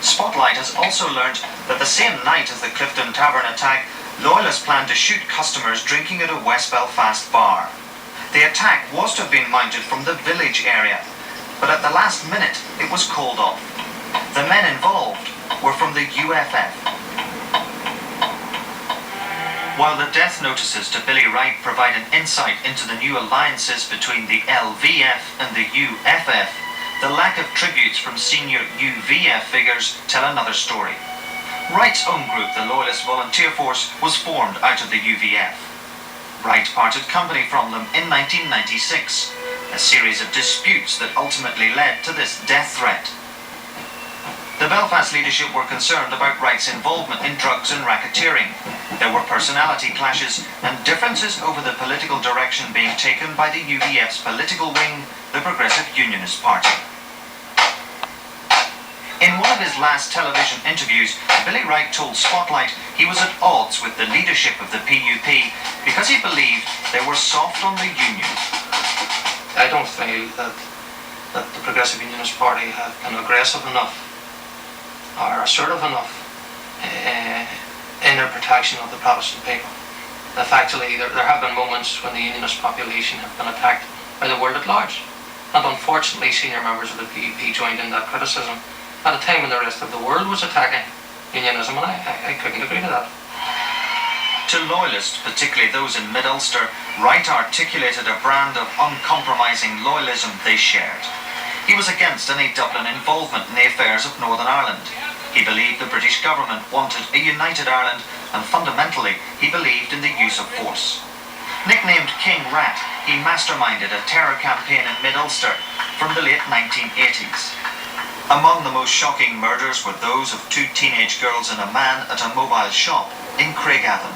Spotlight has also learned that the same night as the Clifton Tavern attack, Loyalists planned to shoot customers drinking at a West Belfast bar. The attack was to have been mounted from the village area, but at the last minute it was called off. The men involved were from the UFF. While the death notices to Billy Wright provide an insight into the new alliances between the LVF and the UFF, the lack of tributes from senior UVF figures tell another story. Wright's own group, the Loyalist Volunteer Force, was formed out of the UVF. Wright parted company from them in 1996, a series of disputes that ultimately led to this death threat. The Belfast leadership were concerned about Wright's involvement in drugs and racketeering. There were personality clashes and differences over the political direction being taken by the UVF's political wing, the Progressive Unionist Party. In one of his last television interviews, Billy Wright told Spotlight he was at odds with the leadership of the PUP because he believed they were soft on the union. I don't feel that the Progressive Unionist Party have been aggressive enough or assertive enough in their protection of the Protestant people. That actually there have been moments when the Unionist population have been attacked by the world at large. And unfortunately, senior members of the PUP joined in that criticism at a time when the rest of the world was attacking unionism, and I couldn't agree to that. To Loyalists, particularly those in mid-Ulster, Wright articulated a brand of uncompromising loyalism they shared. He was against any Dublin involvement in the affairs of Northern Ireland. He believed the British government wanted a united Ireland, and fundamentally he believed in the use of force. Nicknamed King Rat, he masterminded a terror campaign in mid-Ulster from the late 1980s. Among the most shocking murders were those of 2 teenage girls and a man at a mobile shop in Craigavon.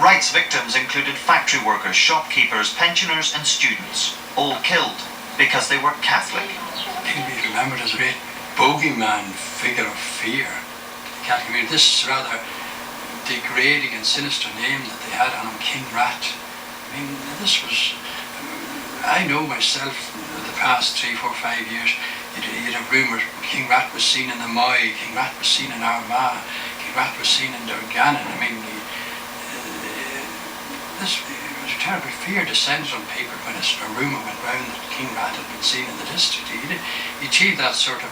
Wright's victims included factory workers, shopkeepers, pensioners and students, all killed because they were Catholic. He'll be remembered as a great bogeyman figure of fear. The Catholic community. This rather degrading and sinister name that they had on him, King Rat. I mean, this was... I know myself, in the past 3, 4, 5 years, you'd have rumours King Rat was seen in the Moy, King Rat was seen in Armagh, King Rat was seen in Dungannon. I mean, this was a terrible fear descended on people when a rumour went round that King Rat had been seen in the district. He achieved that sort of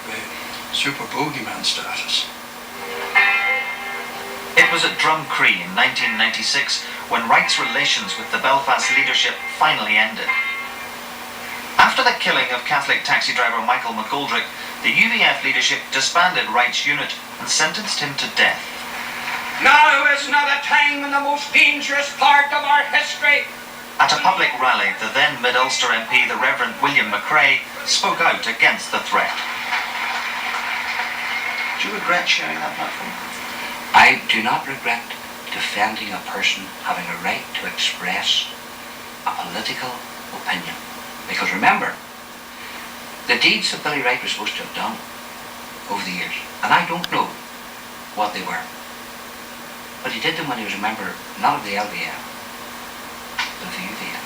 super bogeyman status. It was at Drumcree in 1996 when Wright's relations with the Belfast leadership finally ended. After the killing of Catholic taxi driver Michael McGoldrick, the UVF leadership disbanded Wright's unit and sentenced him to death. Now is not a time in the most dangerous part of our history. At a public rally, the then mid-Ulster MP, the Reverend William McRae, spoke out against the threat. Do you regret sharing that platform? I do not regret defending a person having a right to express a political opinion. Because remember, the deeds that Billy Wright was supposed to have done over the years, and I don't know what they were, but he did them when he was a member, not of the LVF, but of the UVF.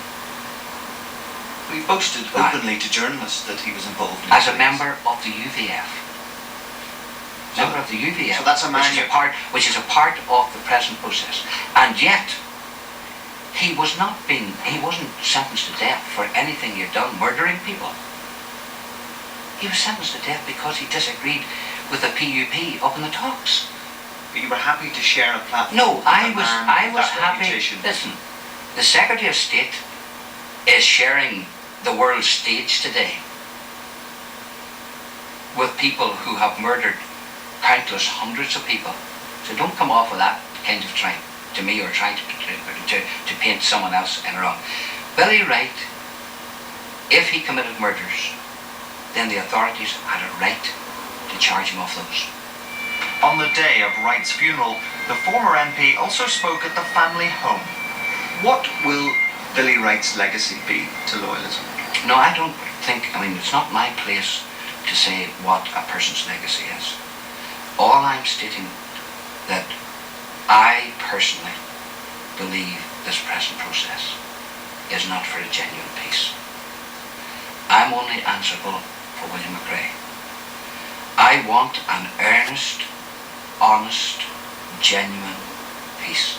He boasted openly to journalists that he was involved in as a member of the UVF. Member of the UVF, so that's a man which is a part of the present process. And yet, he wasn't sentenced to death for anything he'd done, murdering people. He was sentenced to death because he disagreed with the PUP up in the talks. But you were happy to share a platform? No, I was happy. Listen, the Secretary of State is sharing the world stage today with people who have murdered countless hundreds of people. So don't come off with that kind of trying to me or trying to paint someone else in wrong. Billy Wright, if he committed murders, then the authorities had a right to charge him of those. On the day of Wright's funeral, the former MP also spoke at the family home. What will Billy Wright's legacy be to loyalism? No, I don't think, it's not my place to say what a person's legacy is. All I'm stating that I personally believe this present process is not for a genuine peace. I'm only answerable for William McRae. I want and earn earnest, honest, genuine peace.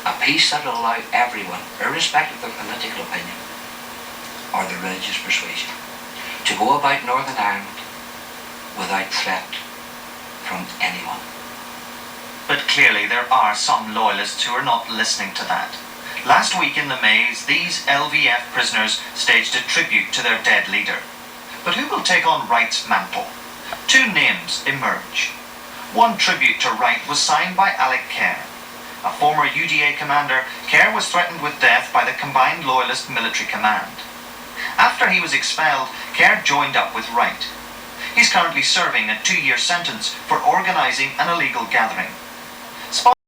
A peace that will allow everyone, irrespective of their political opinion or their religious persuasion, to go about Northern Ireland without threat from anyone. But clearly there are some loyalists who are not listening to that. Last week in the Maze, these LVF prisoners staged a tribute to their dead leader. But who will take on Wright's mantle? Two names emerge. One tribute to Wright was signed by Alec Kerr. A former UDA commander, Kerr was threatened with death by the Combined Loyalist Military Command. After he was expelled, Kerr joined up with Wright. He's currently serving a 2-year sentence for organising an illegal gathering.